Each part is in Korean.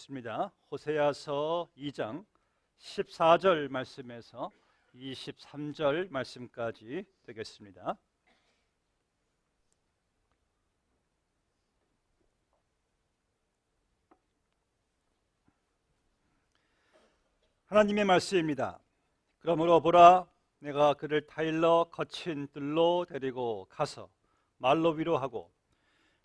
읽겠습니다. 호세아서 2장 14절 말씀에서 23절 말씀까지 되겠습니다. 하나님의 말씀입니다. 그러므로 보라, 내가 그를 타일러 거친 뜰로 데리고 가서 말로 위로하고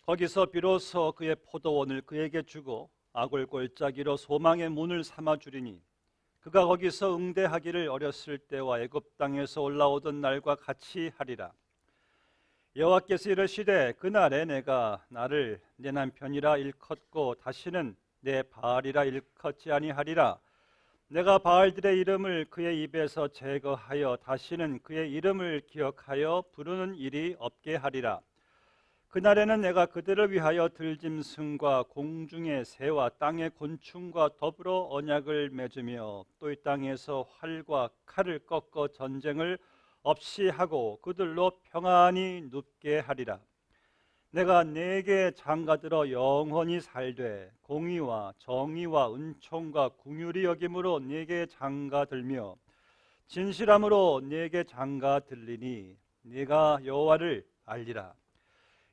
거기서 비로소 그의 포도원을 그에게 주고 악을 골짜기로 소망의 문을 삼아 주리니 그가 거기서 응대하기를 어렸을 때와 애굽 땅에서 올라오던 날과 같이 하리라. 여호와께서 이르시되 그날에 내가 나를 내 남편이라 일컫고 다시는 내 바알이라 일컫지 아니하리라. 내가 바알들의 이름을 그의 입에서 제거하여 다시는 그의 이름을 기억하여 부르는 일이 없게 하리라. 그날에는 내가 그들을 위하여 들짐승과 공중의 새와 땅의 곤충과 더불어 언약을 맺으며 또 이 땅에서 활과 칼을 꺾어 전쟁을 없이 하고 그들로 평안히 눕게 하리라. 내가 네게 장가들어 영원히 살되 공의와 정의와 은총과 긍휼이 여김으로 네게 장가들며 진실함으로 네게 장가들리니 네가 여호와를 알리라.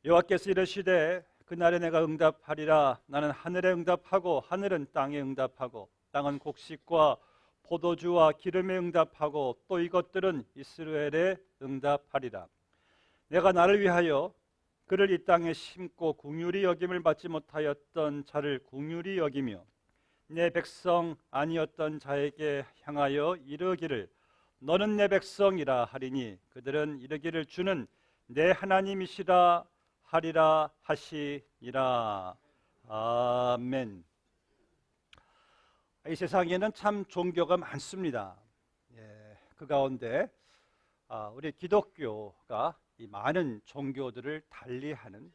여호와께서 이르시되 그날에 내가 응답하리라. 나는 하늘에 응답하고 하늘은 땅에 응답하고 땅은 곡식과 포도주와 기름에 응답하고 또 이것들은 이스라엘에 응답하리라. 내가 나를 위하여 그를 이 땅에 심고 긍휼히 여김을 받지 못하였던 자를 긍휼히 여기며 내 백성 아니었던 자에게 향하여 이르기를 너는 내 백성이라 하리니 그들은 이르기를 주는 내 하나님이시라 하리라 하시니라. 아멘. 이 세상에는 참 종교가 많습니다. 그 가운데 우리 기독교가 이 많은 종교들을 달리하는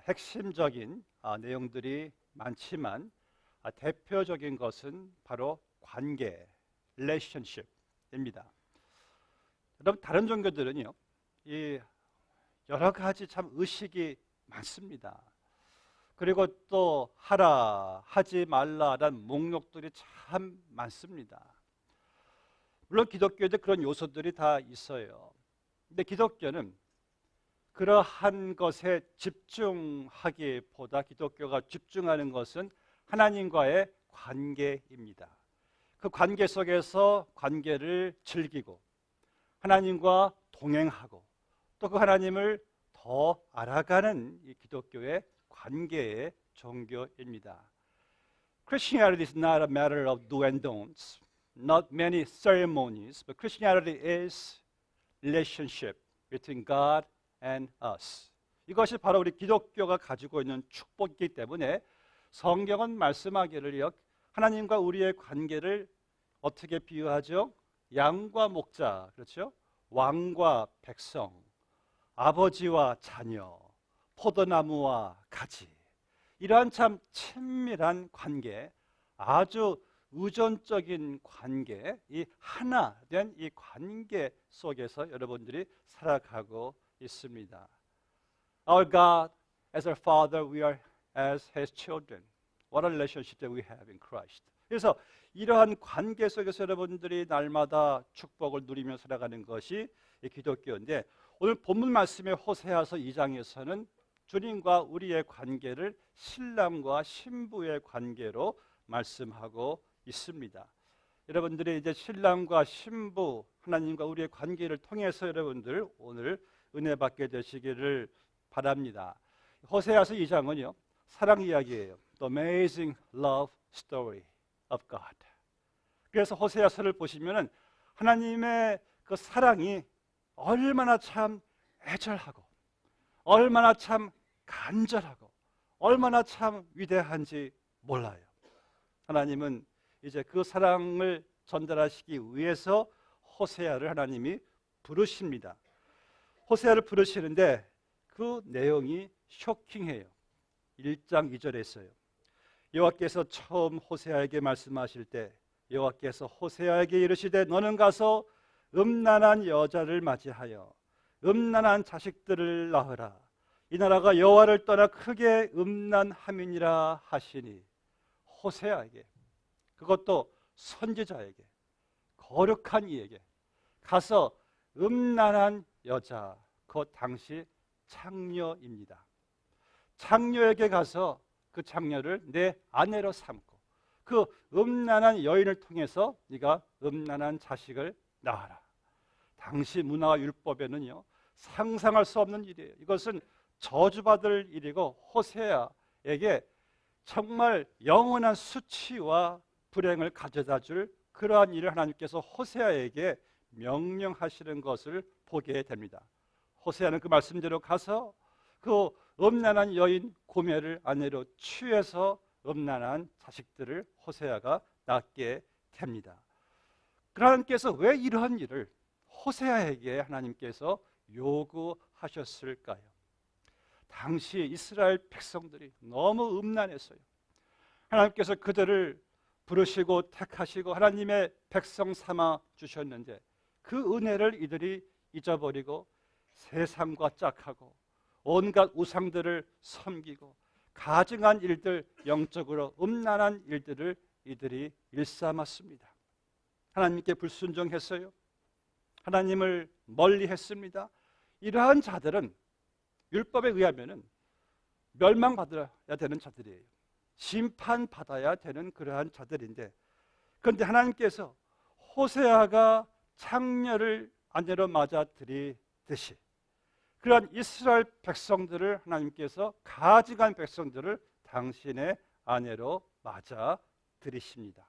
핵심적인 내용들이 많지만 대표적인 것은 바로 관계, relationship입니다. 여러분, 다른 종교들은요, 이 여러 가지 참 의식이 많습니다. 그리고 또 하라, 하지 말라라는 목록들이 참 많습니다. 물론 기독교에도 그런 요소들이 다 있어요. 근데 기독교는 그러한 것에 집중하기보다 기독교가 집중하는 것은 하나님과의 관계입니다. 그 관계 속에서 관계를 즐기고 하나님과 동행하고 또 그 하나님을 더 알아가는 이 기독교의 관계의 종교입니다. Christianity is not a matter of do and don'ts, not many ceremonies, but Christianity is relationship between God and us. 이것이 바로 우리 기독교가 가지고 있는 축복이기 때문에 성경은 말씀하기를 하나님과 우리의 관계를 어떻게 비유하죠? 양과 목자, 그렇죠? 왕과 백성, 아버지와 자녀, 포도나무와 가지, 이러한 참 친밀한 관계, 아주 의존적인 관계, 이 하나 된 이 관계 속에서 여러분들이 살아가고 있습니다. Our God, as our Father, we are as His children. What a relationship that we have in Christ. 그래서 이러한 관계 속에서 여러분들이 날마다 축복을 누리며 살아가는 것이 이 기독교인데, 오늘 본문 말씀의 호세아서 2장에서는 주님과 우리의 관계를 신랑과 신부의 관계로 말씀하고 있습니다. 여러분들이 이제 신랑과 신부, 하나님과 우리의 관계를 통해서 여러분들 오늘 은혜 받게 되시기를 바랍니다. 호세아서 2장은요, 사랑 이야기예요. The amazing love story of God. 그래서 호세아서를 보시면은 하나님의 그 사랑이 얼마나 참 애절하고 얼마나 참 간절하고 얼마나 참 위대한지 몰라요. 하나님은 이제 그 사랑을 전달하시기 위해서 호세아를 하나님이 부르십니다. 호세아를 부르시는데 그 내용이 쇼킹해요. 1장 2절에 있어요. 여호와께서 처음 호세아에게 말씀하실 때 여호와께서 호세아에게 이르시되 너는 가서 음란한 여자를 맞이하여 음란한 자식들을 낳으라. 이 나라가 여호와를 떠나 크게 음란함이니라 하시니 호세아에게, 그것도 선지자에게, 거룩한 이에게 가서 음란한 여자, 그 당시 창녀입니다. 창녀에게 가서 그 창녀를 내 아내로 삼고 그 음란한 여인을 통해서 네가 음란한 자식을 낳아라. 당시 문화와 율법에는요, 상상할 수 없는 일이에요. 이것은 저주받을 일이고 호세아에게 정말 영원한 수치와 불행을 가져다 줄 그러한 일을 하나님께서 호세아에게 명령하시는 것을 보게 됩니다. 호세아는 그 말씀대로 가서 그 음란한 여인 고멜을 아내로 취해서 음란한 자식들을 호세아가 낳게 됩니다. 하나님께서 왜 이러한 일을 호세아에게 하나님께서 요구하셨을까요? 당시 이스라엘 백성들이 너무 음란했어요. 하나님께서 그들을 부르시고 택하시고 하나님의 백성 삼아 주셨는데 그 은혜를 이들이 잊어버리고 세상과 짝하고 온갖 우상들을 섬기고 가증한 일들, 영적으로 음란한 일들을 이들이 일삼았습니다. 하나님께 불순종했어요. 하나님을 멀리했습니다. 이러한 자들은 율법에 의하면 멸망받아야 되는 자들이에요. 심판받아야 되는 그러한 자들인데, 그런데 하나님께서 호세아가 창녀를 아내로 맞아 들이듯이 그러한 이스라엘 백성들을 하나님께서 가증한 백성들을 당신의 아내로 맞아 들이십니다.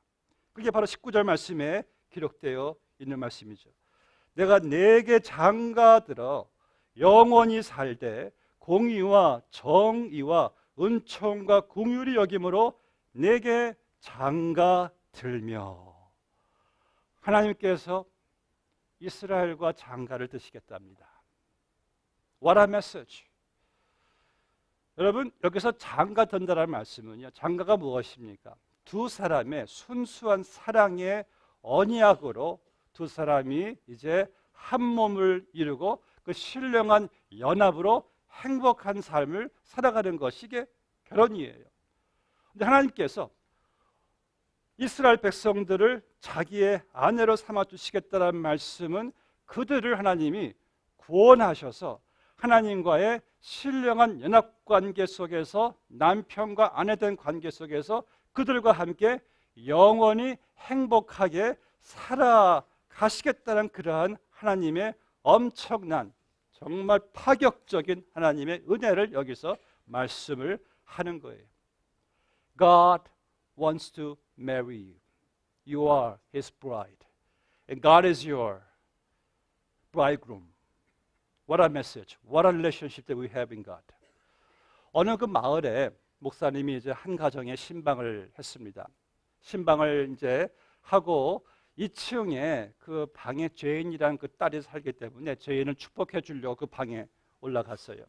그게 바로 19절 말씀에 기록되어 있는 말씀이죠. 내가 네게 장가들어 영원히 살되 공의와 정의와 은총과 긍휼이 여김으로 내게 장가들며, 하나님께서 이스라엘과 장가를 드시겠답니다. What a message. 여러분, 여기서 장가든다라는 말씀은요, 장가가 무엇입니까? 두 사람의 순수한 사랑의 언약으로 두 사람이 이제 한 몸을 이루고 그 신령한 연합으로 행복한 삶을 살아가는 것이 이게 결혼이에요. 근데 하나님께서 이스라엘 백성들을 자기의 아내로 삼아 주시겠다는 말씀은 그들을 하나님이 구원하셔서 하나님과의 신령한 연합관계 속에서 남편과 아내 된 관계 속에서 그들과 함께 영원히 행복하게 살아가시겠다는 그러한 하나님의 엄청난 정말 파격적인 하나님의 은혜를 여기서 말씀을 하는 거예요. God wants to marry you. You are His bride. And God is your bridegroom. What a message. What a relationship that we have in God. 어느 그 마을에 목사님이 이제 한 가정에 신방을 했습니다. 신방을 이제 하고 2층에 그 방에 죄인이란 그 딸이 살기 때문에 죄인을 축복해 주려고 그 방에 올라갔어요.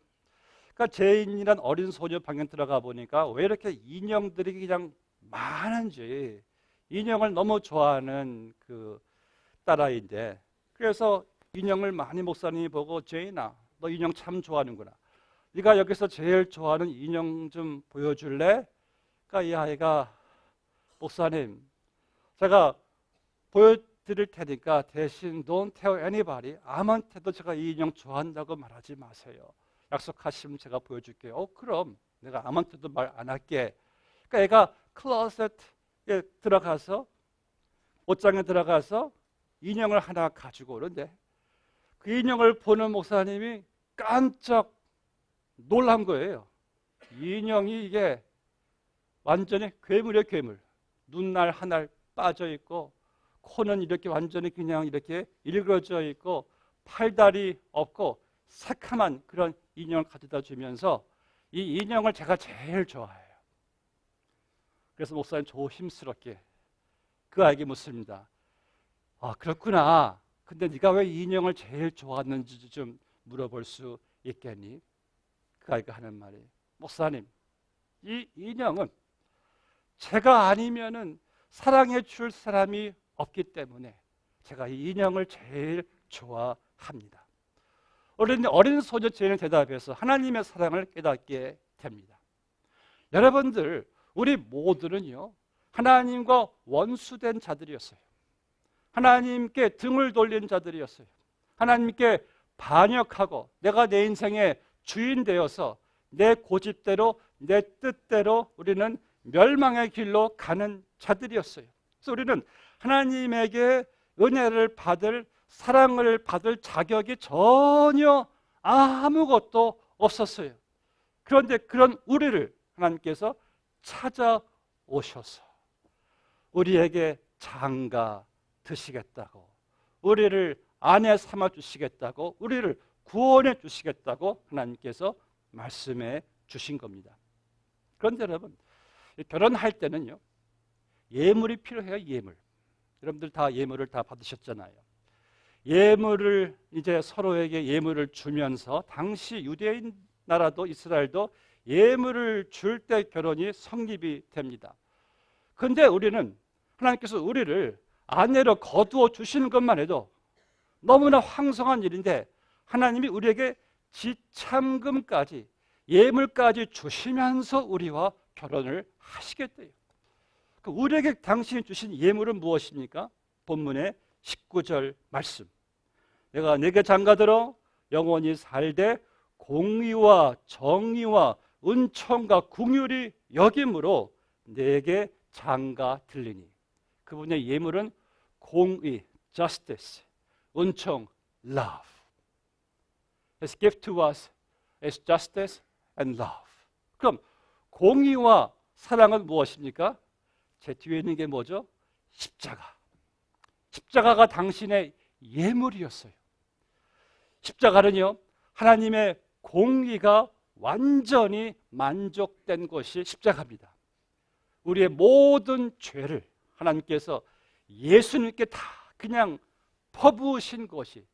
그러니까 죄인이란 어린 소녀 방에 들어가 보니까 왜 이렇게 인형들이 그냥 많은지, 인형을 너무 좋아하는 그 딸아이인데, 그래서 인형을 많이 목사님이 보고, 죄인아, 너 인형 참 좋아하는구나. 네가 여기서 제일 좋아하는 인형 좀 보여줄래? 그러니까 이 아이가, 목사님, 제가 보여드릴 테니까 대신 don't tell anybody, 아무한테도 제가 이 인형 좋아한다고 말하지 마세요. 약속하시면 제가 보여줄게요. 그럼 내가 아무한테도 말 안 할게. 그러니까 애가 클로셋에 들어가서, 옷장에 들어가서 인형을 하나 가지고 오는데 그 인형을 보는 목사님이 깜짝 놀란 거예요. 이 인형이 이게 완전히 괴물이에요, 괴물. 눈알 하나 빠져 있고 코는 이렇게 완전히 그냥 이렇게 일그러져 있고 팔다리 없고 새카만 그런 인형을 가져다 주면서 이 인형을 제가 제일 좋아해요. 그래서 목사님 조심스럽게 그 아이에게 묻습니다. 아, 그렇구나. 근데 네가 왜 이 인형을 제일 좋아하는지 좀 물어볼 수 있겠니? 그 아이가 하는 말이, 목사님, 이 인형은 제가 아니면은 사랑해 줄 사람이 없기 때문에 제가 이 인형을 제일 좋아합니다. 어린 소녀 죄인의 대답에서 하나님의 사랑을 깨닫게 됩니다. 여러분들, 우리 모두는요, 하나님과 원수된 자들이었어요. 하나님께 등을 돌린 자들이었어요. 하나님께 반역하고 내가 내 인생의 주인 되어서 내 고집대로 내 뜻대로 우리는 멸망의 길로 가는 자들이었어요. 그래서 우리는 하나님에게 은혜를 받을, 사랑을 받을 자격이 전혀 아무것도 없었어요. 그런데 그런 우리를 하나님께서 찾아오셔서 우리에게 장가 드시겠다고, 우리를 아내 삼아 주시겠다고, 우리를 구원해 주시겠다고 하나님께서 말씀해 주신 겁니다. 그런데 여러분, 결혼할 때는요, 예물이 필요해요. 예물. 여러분들 다 예물을 다 받으셨잖아요. 예물을 이제 서로에게 예물을 주면서, 당시 유대인 나라도 이스라엘도 예물을 줄 때 결혼이 성립이 됩니다. 그런데 우리는 하나님께서 우리를 아내로 거두어 주시는 것만 해도 너무나 황송한 일인데, 하나님이 우리에게 지참금까지, 예물까지 주시면서 우리와 결혼을 하시겠대요. 우리에게 당신이 주신 예물은 무엇입니까? 본문의 19절 말씀. 내가 네게 장가들어 영원히 살되 공의와 정의와 은총과 긍휼이 여김으로 네게 장가 들리니. 그분의 예물은 공의, justice, 은총, love. His gift to us is justice and love. 그럼 공의와 사랑은 무엇입니까? 제 뒤에 있는 게 뭐죠? 십자가. 십자가가 당신의 예물이었어요. 십자가는요, 하나님의 공의가 완전히 만족된 것이 십자가입니다. 우리의 모든 죄를 하나님께서 예수님께 다 그냥 퍼부으신 것이,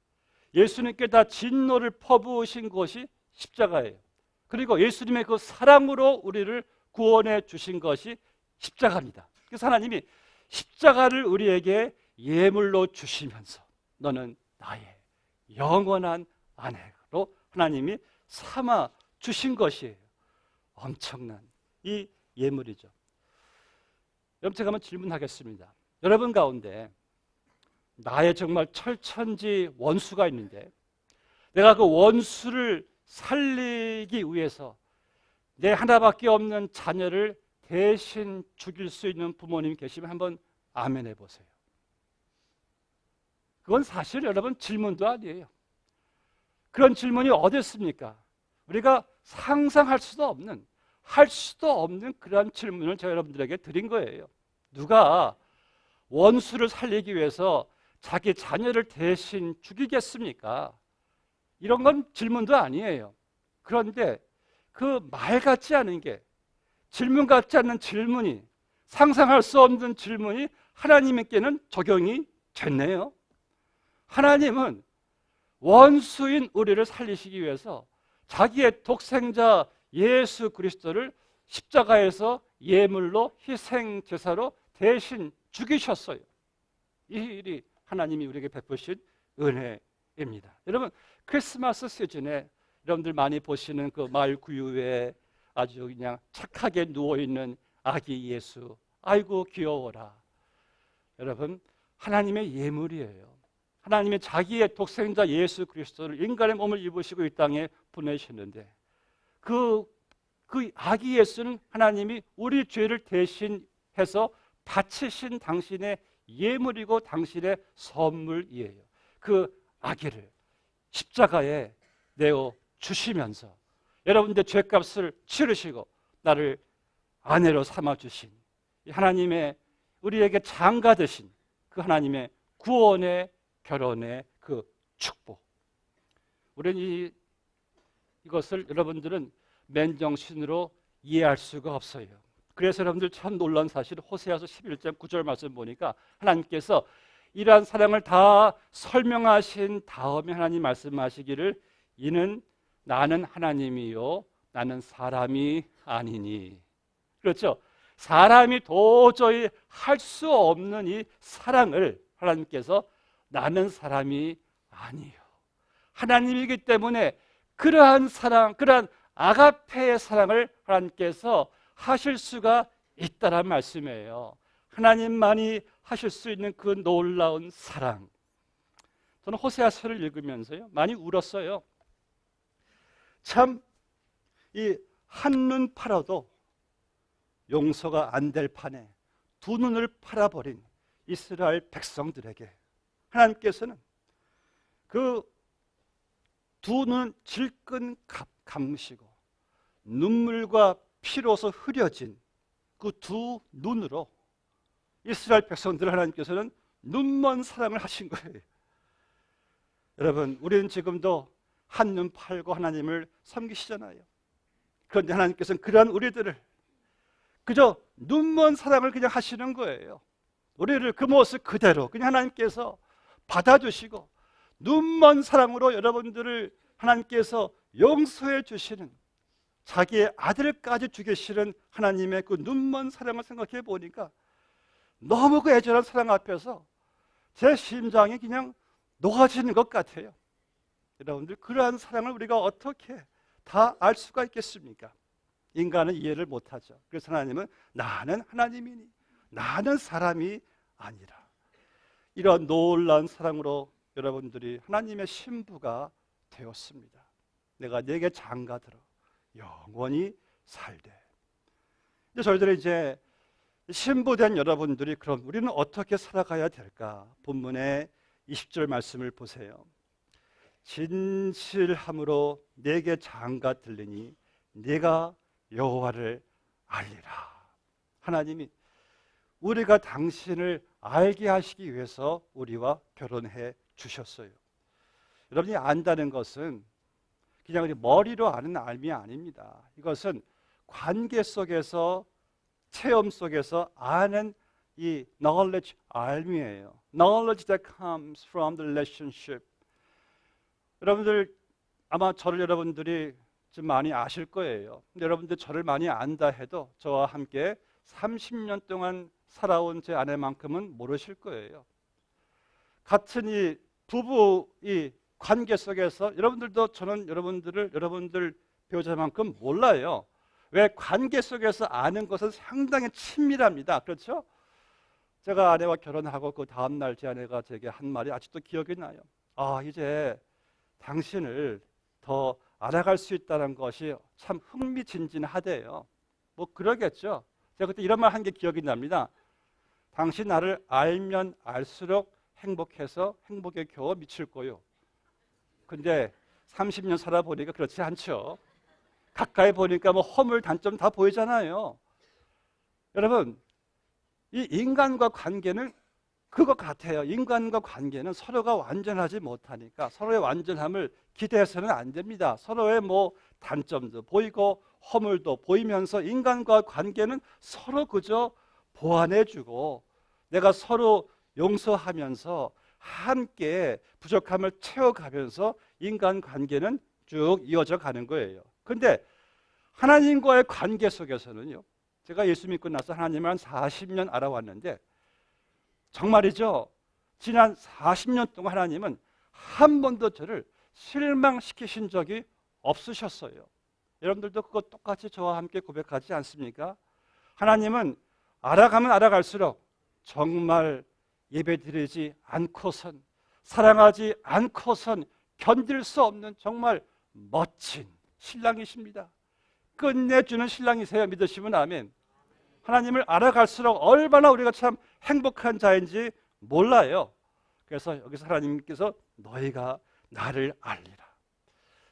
예수님께 다 진노를 퍼부으신 것이 십자가예요. 그리고 예수님의 그 사랑으로 우리를 구원해 주신 것이 십자가입니다. 그래서 하나님이 십자가를 우리에게 예물로 주시면서 너는 나의 영원한 아내로 하나님이 삼아 주신 것이에요. 엄청난 이 예물이죠. 여러분, 제가 한번 질문하겠습니다. 여러분 가운데 나의 정말 철천지 원수가 있는데, 내가 그 원수를 살리기 위해서 내 하나밖에 없는 자녀를 대신 죽일 수 있는 부모님이 계시면 한번 아멘 해보세요. 그건 사실 여러분 질문도 아니에요. 그런 질문이 어디 있습니까? 우리가 상상할 수도 없는, 할 수도 없는 그런 질문을 제가 여러분들에게 드린 거예요. 누가 원수를 살리기 위해서 자기 자녀를 대신 죽이겠습니까? 이런 건 질문도 아니에요. 그런데 그 말 같지 않은 게, 질문 같지 않는 질문이, 상상할 수 없는 질문이 하나님께는 적용이 됐네요. 하나님은 원수인 우리를 살리시기 위해서 자기의 독생자 예수 그리스도를 십자가에서 예물로 희생 제사로 대신 죽이셨어요. 이 일이 하나님이 우리에게 베푸신 은혜입니다. 여러분, 크리스마스 시즌에 여러분들 많이 보시는 그 마을 구유에 아주 그냥 착하게 누워있는 아기 예수, 아이고 귀여워라. 여러분, 하나님의 예물이에요. 하나님의 자기의 독생자 예수 그리스도를 인간의 몸을 입으시고 이 땅에 보내셨는데, 그 아기 예수는 하나님이 우리 죄를 대신해서 바치신 당신의 예물이고 당신의 선물이에요. 그 아기를 십자가에 내어 주시면서 여러분들의 죄값을 치르시고 나를 아내로 삼아주신 하나님의, 우리에게 장가 되신 그 하나님의 구원의 결혼의 그 축복. 우리는 이것을 여러분들은 맨정신으로 이해할 수가 없어요. 그래서 여러분들 참 놀라운 사실, 호세아서 11장 9절 말씀 보니까 하나님께서 이러한 사랑을 다 설명하신 다음에 하나님 말씀하시기를, 이는 나는 하나님이요 나는 사람이 아니니. 그렇죠? 사람이 도저히 할 수 없는 이 사랑을 하나님께서 나는 사람이 아니요, 하나님이기 때문에 그러한 사랑, 그러한 아가페의 사랑을 하나님께서 하실 수가 있다란 말씀이에요. 하나님만이 하실 수 있는 그 놀라운 사랑. 저는 호세아서를 읽으면서요 많이 울었어요. 참 이 한눈 팔아도 용서가 안 될 판에 두 눈을 팔아버린 이스라엘 백성들에게 하나님께서는 그 두 눈 질끈 감으시고 눈물과 피로서 흐려진 그 두 눈으로 이스라엘 백성들을 하나님께서는 눈먼 사랑을 하신 거예요. 여러분, 우리는 지금도 한눈 팔고 하나님을 섬기시잖아요. 그런데 하나님께서는 그러한 우리들을 그저 눈먼 사랑을 그냥 하시는 거예요. 우리를 그 모습 그대로 그냥 하나님께서 받아주시고 눈먼 사랑으로 여러분들을 하나님께서 용서해 주시는, 자기의 아들까지 죽이시는 하나님의 그 눈먼 사랑을 생각해 보니까 너무 그 애절한 사랑 앞에서 제 심장이 그냥 녹아지는 것 같아요. 여러분들, 그러한 사랑을 우리가 어떻게 다 알 수가 있겠습니까? 인간은 이해를 못하죠. 그래서 하나님은 나는 하나님이니 나는 사람이 아니라, 이런 놀라운 사랑으로 여러분들이 하나님의 신부가 되었습니다. 내가 네게 장가들어 영원히 살되. 저희들이 이제 신부된 여러분들이 그럼 우리는 어떻게 살아가야 될까? 본문의 20절 말씀을 보세요. 진실함으로 내게 장가 들리니 네가 여호와를 알리라. 하나님이 우리가 당신을 알게 하시기 위해서 우리와 결혼해 주셨어요. 여러분이 안다는 것은 그냥 우리 머리로 아는 알미 아닙니다. 이것은 관계 속에서, 체험 속에서 아는 이 knowledge, 알미예요. Knowledge that comes from the relationship. 여러분들 아마 저를 여러분들이 좀 많이 아실 거예요. 근데 여러분들 저를 많이 안다 해도 저와 함께 30년 동안 살아온 제 아내만큼은 모르실 거예요. 같은 이 부부 이 관계 속에서 여러분들도 저는 여러분들 배우자만큼 몰라요. 왜? 관계 속에서 아는 것은 상당히 친밀합니다. 그렇죠? 제가 아내와 결혼하고 그 다음날 제 아내가 제게 한 말이 아직도 기억이 나요. 아, 이제 당신을 더 알아갈 수 있다는 것이 참 흥미진진하대요. 뭐 그러겠죠. 제가 그때 이런 말 한 게 기억이 납니다. 당신 나를 알면 알수록 행복해서 행복에 겨워 미칠 거요. 근데 30년 살아보니까 그렇지 않죠. 가까이 보니까 뭐 허물 단점 다 보이잖아요. 여러분, 이 인간과 관계는 그것 같아요. 인간과 관계는 서로가 완전하지 못하니까 서로의 완전함을 기대해서는 안 됩니다. 서로의 뭐 단점도 보이고 허물도 보이면서 인간과 관계는 서로 그저 보완해주고 내가 서로 용서하면서 함께 부족함을 채워가면서 인간관계는 쭉 이어져 가는 거예요. 그런데 하나님과의 관계 속에서는요, 제가 예수 믿고 나서 하나님을 한 40년 알아왔는데 정말이죠, 지난 40년 동안 하나님은 한 번도 저를 실망시키신 적이 없으셨어요. 여러분들도 그거 똑같이 저와 함께 고백하지 않습니까? 하나님은 알아가면 알아갈수록 정말 예배드리지 않고선, 사랑하지 않고선 견딜 수 없는 정말 멋진 신랑이십니다. 끝내주는 신랑이세요. 믿으시면 아멘. 하나님을 알아갈수록 얼마나 우리가 참 행복한 자인지 몰라요. 그래서 여기서 하나님께서 너희가 나를 알리라.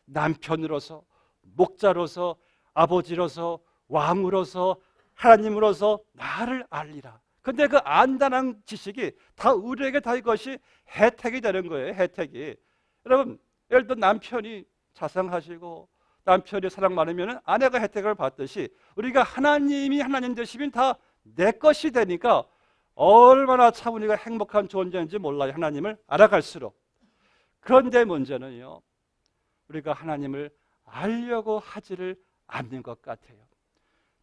남편으로서, 목자로서, 아버지로서, 왕으로서, 하나님으로서 나를 알리라. 근데 그 안다는 지식이 다 우리에게 다 이것이 혜택이 되는 거예요. 혜택이. 여러분, 예를 들어 남편이 자상하시고 남편이 사랑 많으면 아내가 혜택을 받듯이 우리가 하나님이 하나님 되시면 다 내 것이 되니까 얼마나 참 우리가 행복한 존재인지 몰라요. 하나님을 알아갈수록. 그런데 문제는요, 우리가 하나님을 알려고 하지를 않는 것 같아요.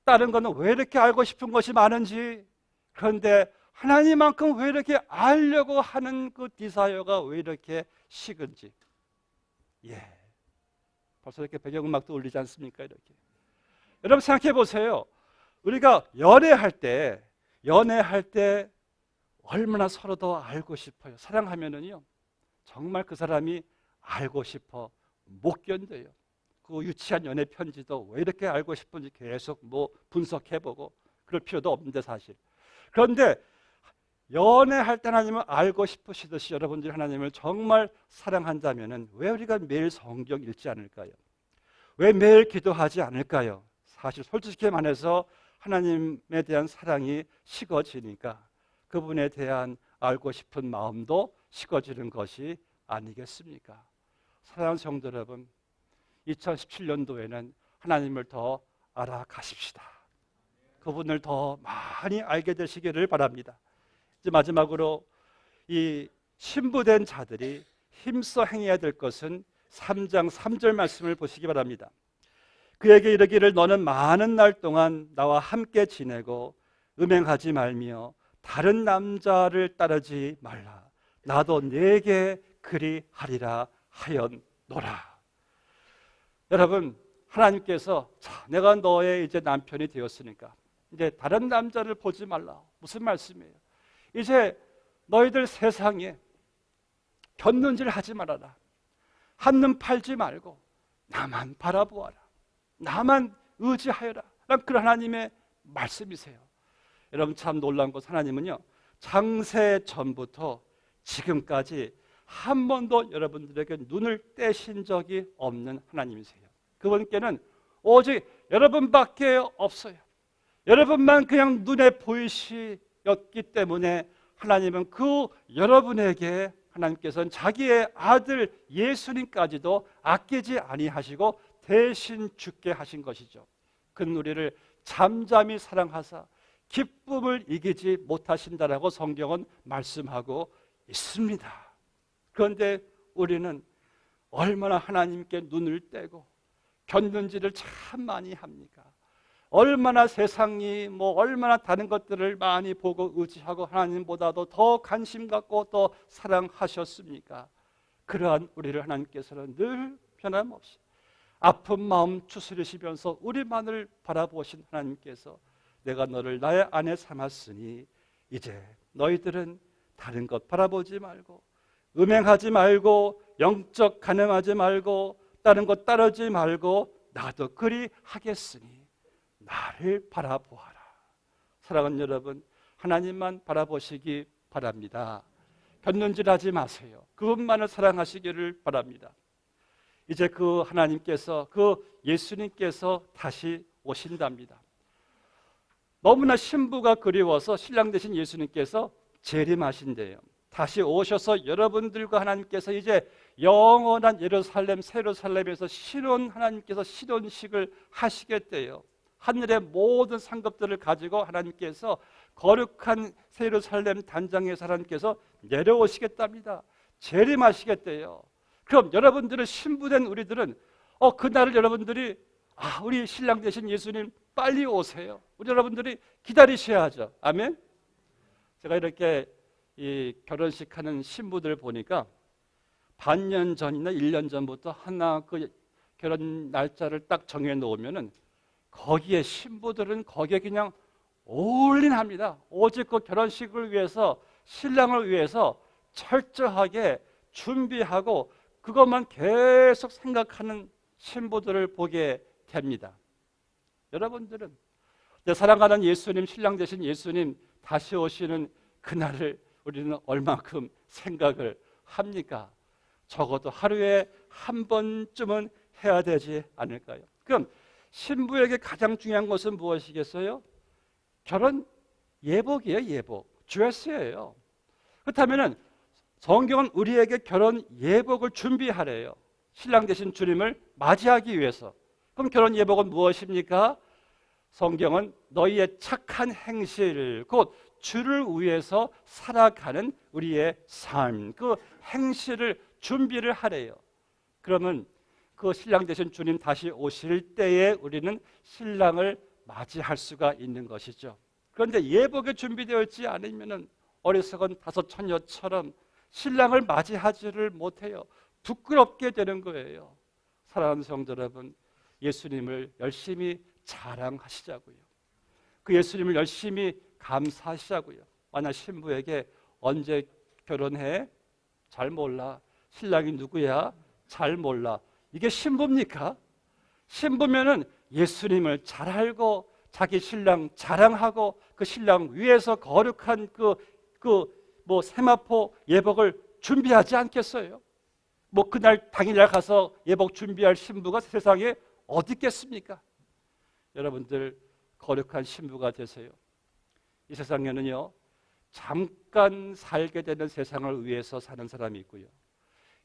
다른 거는 왜 이렇게 알고 싶은 것이 많은지, 그런데 하나님만큼 왜 이렇게 알려고 하는 그 디자이어가 왜 이렇게 식은지. 예, 벌써 이렇게 배경음악도 울리지 않습니까? 이렇게. 여러분 생각해 보세요. 우리가 연애할 때 연애할 때 얼마나 서로 더 알고 싶어요. 사랑하면은요, 정말 그 사람이 알고 싶어 못 견뎌요. 그 유치한 연애 편지도 왜 이렇게 알고 싶은지 계속 뭐 분석해보고 그럴 필요도 없는데 사실. 그런데 연애할 때 하나님을 알고 싶으시듯이 여러분들이 하나님을 정말 사랑한다면은 왜 우리가 매일 성경 읽지 않을까요? 왜 매일 기도하지 않을까요? 사실 솔직히 말해서 하나님에 대한 사랑이 식어지니까 그분에 대한 알고 싶은 마음도 식어지는 것이 아니겠습니까? 사랑하는 성도 여러분, 2017년도에는 하나님을 더 알아가십시다. 그분을 더 많이 알게 되시기를 바랍니다. 이제 마지막으로 이 신부된 자들이 힘써 행해야 될 것은 3장 3절 말씀을 보시기 바랍니다. 그에게 이르기를 너는 많은 날 동안 나와 함께 지내고 음행하지 말며 다른 남자를 따르지 말라. 나도 네게 그리하리라 하였노라. 여러분, 하나님께서 자, 내가 너의 이제 남편이 되었으니까 이제 다른 남자를 보지 말라. 무슨 말씀이에요? 이제 너희들 세상에 곁눈질 하지 말아라. 한눈 팔지 말고 나만 바라보아라. 나만 의지하여라. 그런 하나님의 말씀이세요. 여러분, 참 놀라운 것, 하나님은요 창세 전부터 지금까지 한 번도 여러분들에게 눈을 떼신 적이 없는 하나님이세요. 그분께는 오직 여러분밖에 없어요. 여러분만 그냥 눈에 보이시었기 때문에 하나님은 그 여러분에게 하나님께서는 자기의 아들 예수님까지도 아끼지 아니하시고 대신 죽게 하신 것이죠. 그는 우리를 잠잠히 사랑하사 기쁨을 이기지 못하신다라고 성경은 말씀하고 있습니다. 그런데 우리는 얼마나 하나님께 눈을 떼고 곁눈질을 참 많이 합니까? 얼마나 세상이 얼마나 다른 것들을 많이 보고 의지하고 하나님보다도 더 관심 갖고 더 사랑하셨습니까? 그러한 우리를 하나님께서는 늘 변함없이 아픈 마음 추스리시면서 우리만을 바라보신 하나님께서 내가 너를 나의 아내 삼았으니 이제 너희들은 다른 것 바라보지 말고 음행하지 말고 영적 간음하지 말고 다른 것 따르지 말고 나도 그리 하겠으니 나를 바라보아라. 사랑하는 여러분, 하나님만 바라보시기 바랍니다. 곁눈질하지 마세요. 그분만을 사랑하시기를 바랍니다. 이제 그 하나님께서, 그 예수님께서 다시 오신답니다. 너무나 신부가 그리워서 신랑 되신 예수님께서 재림하신대요. 다시 오셔서 여러분들과 하나님께서 이제 영원한 예루살렘, 새 예루살렘에서 하나님께서 신혼식을 하시겠대요. 하늘의 모든 상급들을 가지고 하나님께서 거룩한 새 예루살렘 단장에서 하나님께서 내려오시겠답니다. 재림하시겠대요. 그럼 여러분들은 신부된 우리들은 그날을 여러분들이 우리 신랑 되신 예수님 빨리 오세요. 우리 여러분들이 기다리셔야죠. 아멘. 제가 이렇게 이 결혼식 하는 신부들 보니까 반년 전이나 1년 전부터 하나 그 결혼 날짜를 딱 정해 놓으면은 거기에 신부들은 거기에 그냥 올인합니다. 오직 그 결혼식을 위해서 신랑을 위해서 철저하게 준비하고 그것만 계속 생각하는 신부들을 보게 됩니다. 여러분들은 사랑하는 예수님, 신랑 되신 예수님 다시 오시는 그날을 우리는 얼마큼 생각을 합니까? 적어도 하루에 한 번쯤은 해야 되지 않을까요? 그럼 신부에게 가장 중요한 것은 무엇이겠어요? 결혼 예복이에요. 예복, 드레스예요. 그렇다면 성경은 우리에게 결혼 예복을 준비하래요. 신랑 되신 주님을 맞이하기 위해서. 그럼 결혼 예복은 무엇입니까? 성경은 너희의 착한 행실, 곧 주를 위해서 살아가는 우리의 삶, 그 행실을 준비를 하래요. 그러면 그 신랑 되신 주님 다시 오실 때에 우리는 신랑을 맞이할 수가 있는 것이죠. 그런데 예복에 준비되어 있지 않으면 어리석은 다섯 처녀처럼 신랑을 맞이하지를 못해요. 부끄럽게 되는 거예요. 사랑하는 성도 여러분, 예수님을 열심히 자랑하시자고요. 그 예수님을 열심히 감사하시자고요. 만약 신부에게 언제 결혼해? 잘 몰라. 신랑이 누구야? 잘 몰라. 이게 신부입니까? 신부면은 예수님을 잘 알고 자기 신랑 자랑하고 그 신랑 위에서 거룩한 세마포 예복을 준비하지 않겠어요? 그날 당일날 가서 예복 준비할 신부가 세상에 어디 있겠습니까? 여러분들 거룩한 신부가 되세요. 이 세상에는요, 잠깐 살게 되는 세상을 위해서 사는 사람이 있고요,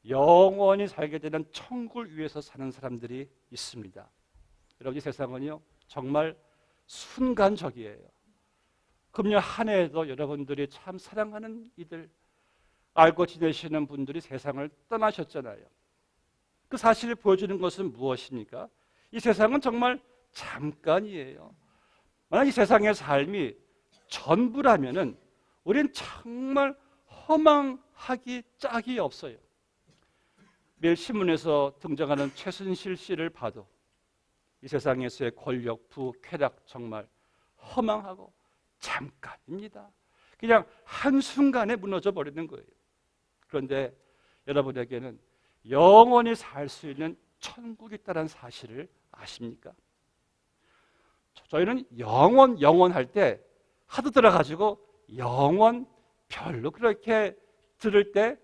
영원히 살게 되는 천국을 위해서 사는 사람들이 있습니다. 여러분, 이 세상은요 정말 순간적이에요. 금년 한 해에도 여러분들이 참 사랑하는 이들, 알고 지내시는 분들이 세상을 떠나셨잖아요. 그 사실을 보여주는 것은 무엇입니까? 이 세상은 정말 잠깐이에요. 만약 이 세상의 삶이 전부라면은 우리는 정말 허망하기 짝이 없어요. 매일 신문에서 등장하는 최순실 씨를 봐도 이 세상에서의 권력, 부, 쾌락 정말 허망하고 잠깐입니다. 그냥 한순간에 무너져 버리는 거예요. 그런데 여러분에게는 영원히 살 수 있는 천국이 있다는 사실을 아십니까? 저희는 영원할 때 하도 들어가지고 영원 별로 그렇게 들을 때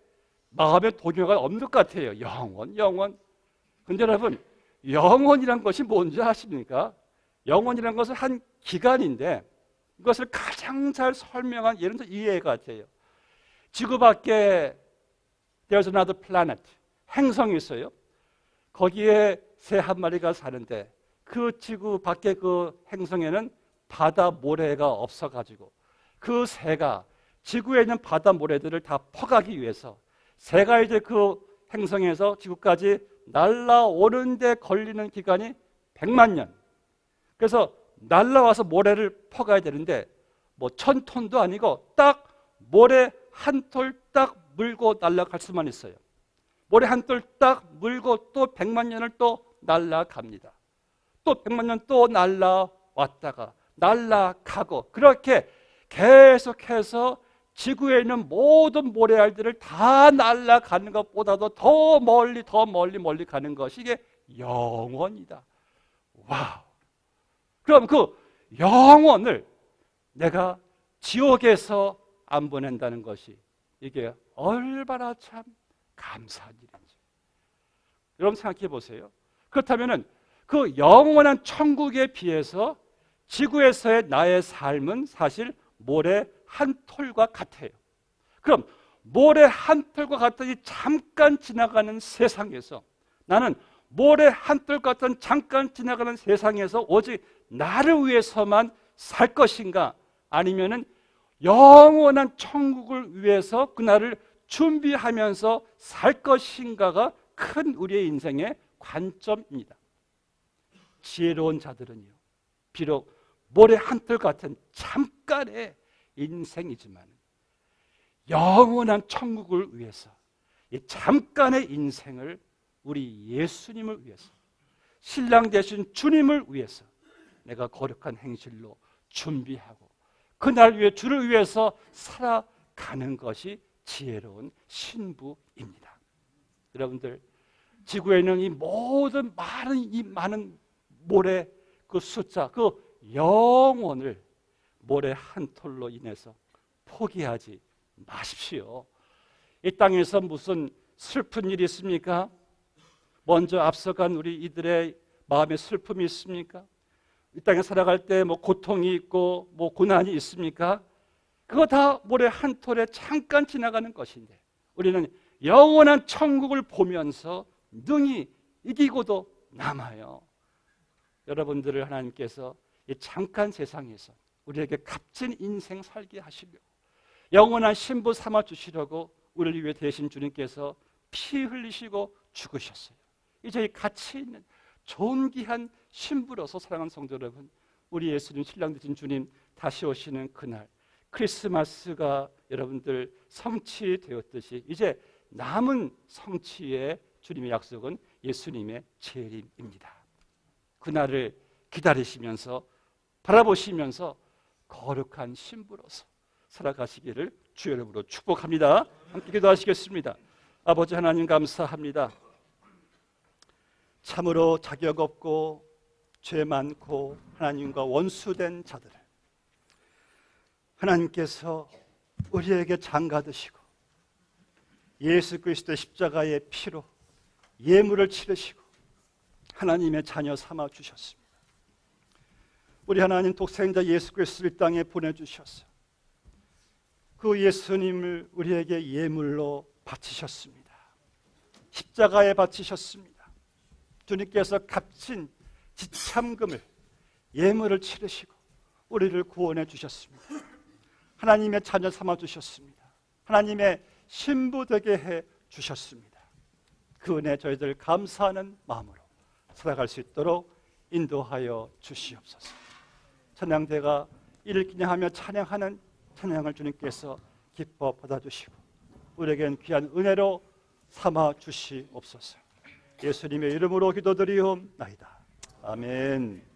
마음에 동요가 없는 것 같아요. 영원. 근데 여러분, 영원이란 것이 뭔지 아십니까? 영원이란 것은 한 기간인데 이것을 가장 잘 설명한 예는 이해가 돼요. 지구 밖에 There's another planet, 행성이 있어요. 거기에 새 한 마리가 사는데 그 지구 밖에 그 행성에는 바다 모래가 없어가지고 그 새가 지구에 있는 바다 모래들을 다 퍼가기 위해서 새가 이제 그 행성에서 지구까지 날아오는데 걸리는 기간이 100만 년. 그래서 날아와서 모래를 퍼가야 되는데 1000톤도 아니고 딱 모래 한 톨 딱 물고 날아갈 수만 있어요. 모래 한 톨 딱 물고 또 100만 년을 또 날아갑니다. 또 100만 년 또 날아왔다가 날아가고 그렇게 계속해서 지구에 있는 모든 모래알들을 다 날아가는 것보다도 더 멀리 가는 것이 이게 영원이다. 와우. 그럼 그 영원을 내가 지옥에서 안 보낸다는 것이 이게 얼마나 참 감사한 일인지. 여러분 생각해 보세요. 그렇다면 그 영원한 천국에 비해서 지구에서의 나의 삶은 사실 모래 한 톨과 같아요. 그럼 모래 한 톨과 같은 이 잠깐 지나가는 세상에서 나는 모래 한 톨 같은 잠깐 지나가는 세상에서 오직 나를 위해서만 살 것인가? 아니면은 영원한 천국을 위해서 그날을 준비하면서 살 것인가가 큰 우리의 인생의 관점입니다. 지혜로운 자들은요, 비록 모래 한 톨 같은 잠깐의 인생이지만 영원한 천국을 위해서 이 잠깐의 인생을 우리 예수님을 위해서, 신랑 되신 주님을 위해서 내가 거룩한 행실로 준비하고 그날 위해 주를 위해서 살아가는 것이 지혜로운 신부입니다. 여러분들, 지구에 있는 이 모든 많은 모래 그 숫자, 그 영혼을 모래 한 톨로 인해서 포기하지 마십시오. 이 땅에서 무슨 슬픈 일이 있습니까? 먼저 앞서간 우리 이들의 마음에 슬픔이 있습니까? 이 땅에 살아갈 때 고통이 있고 고난이 있습니까? 그거 다 모래 한 톨에 잠깐 지나가는 것인데 우리는 영원한 천국을 보면서 능히 이기고도 남아요. 여러분들을 하나님께서 이 잠깐 세상에서 우리에게 값진 인생 살게 하시려고 영원한 신부 삼아 주시려고 우리를 위해 대신 주님께서 피 흘리시고 죽으셨어요. 이제 이 가치 있는 존귀한 신부로서 사랑하는 성도 여러분, 우리 예수님 신랑 되신 주님 다시 오시는 그날 크리스마스가 여러분들 성취되었듯이 이제 남은 성취의 주님의 약속은 예수님의 재림입니다. 그날을 기다리시면서 바라보시면서 거룩한 신부로서 살아가시기를 주의 이름으로 축복합니다. 함께 기도하시겠습니다. 아버지 하나님 감사합니다. 참으로 자격 없고 죄 많고 하나님과 원수된 자들을 하나님께서 우리에게 장가드시고 예수 그리스도의 십자가의 피로 예물을 치르시고 하나님의 자녀 삼아 주셨습니다. 우리 하나님 독생자 예수 그리스도를 이 땅에 보내주셔서 그 예수님을 우리에게 예물로 바치셨습니다. 십자가에 바치셨습니다. 주님께서 값진 지참금을 예물을 치르시고 우리를 구원해 주셨습니다. 하나님의 자녀 삼아 주셨습니다. 하나님의 신부 되게 해 주셨습니다. 그 은혜 저희들 감사하는 마음으로 살아갈 수 있도록 인도하여 주시옵소서. 찬양대가 이를 기념하며 찬양하는 찬양을 주님께서 기뻐 받아주시고 우리에겐 귀한 은혜로 삼아 주시옵소서. 예수님의 이름으로 기도드리옵나이다. 아멘.